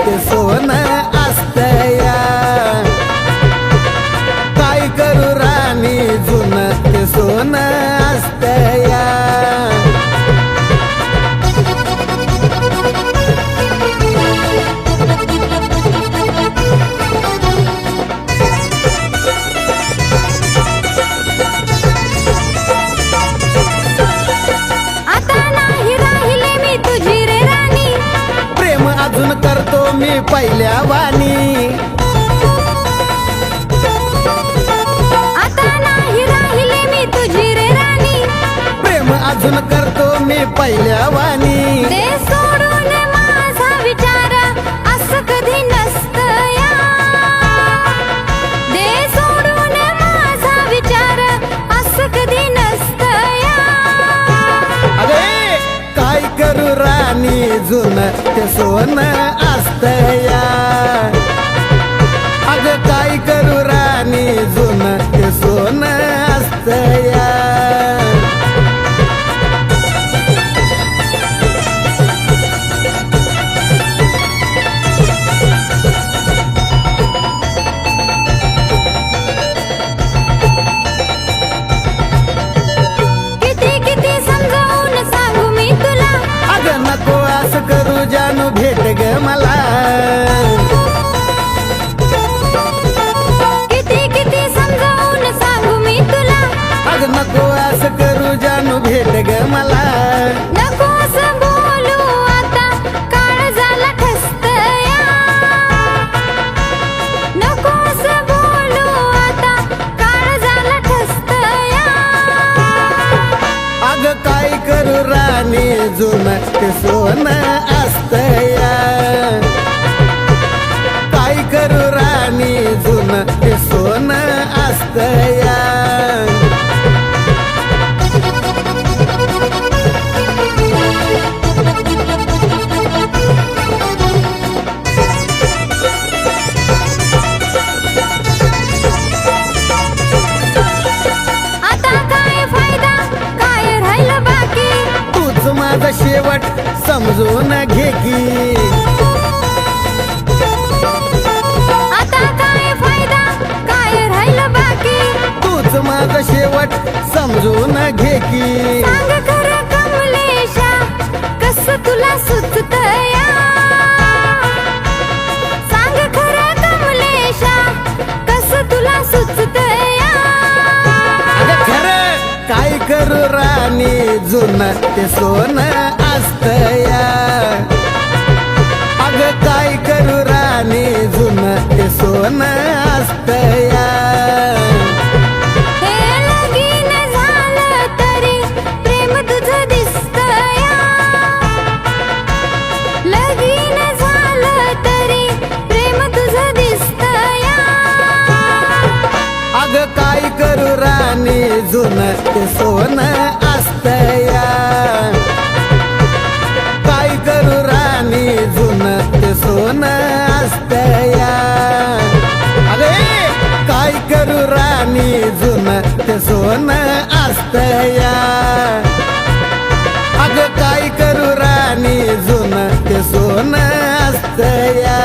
ते सोनं असतया। काय करू राणी जुनं ते सोनं असतया। अजून करतो मी पहिल्या वाणी। आता नाही राहिले मी तुझी रे राणी। प्रेम अजून करतो मी पहिल्या वाणी। दे सोडून माझा विचार असं कधी नसतया। दे सोडून माझा विचार असं कधी नसतया। अरे काय करू राणी जुनं ते सोनं असतया। अग काय करू राणी जुनं ते सोनं असतया। किती किती समजावून सांगू मी तुला। अग नको असं करू जानू भेट ग मला। किती किती समजावून सांगू मी तुला। अग नको असं करू जानू भेट ग मला। नको असं बोलू आता काळ झाला ठसतया। नको असं बोलू आता काळ झाला ठसतया। अग काय करू राणी जुनं ते सोनं असतया। काय करू राणी जुनं ते सोनं असतया। आता काय फायदा काय राहिलं बाकी। तूच माझा शेवट समजून घे की। आता काय फायदा काय राहिलं बाकी। तूच माझा शेवट समजून घे की। सांग खरं कमलेशा कसं तुला सुचतया। सांग खरं कमलेशा कसं तुला सुचतया। अगं खरं काय करू राणी जुनं ते सोनं असतया। अगं काय करू राणी जुनं ते सोनं असतया। हे लगीन झालं तरी प्रेम तुझं दिसतया। लगीन झालं तरी प्रेम तुझं दिसतया। अगं काय करू राणी जुनं ते सोनं असतया। काय करू राणी जुनं ते सोनं असतया। अरे काय करू राणी जुनं ते सोनं असतया। अगं काय करू राणी जुनं ते सोनं असतया।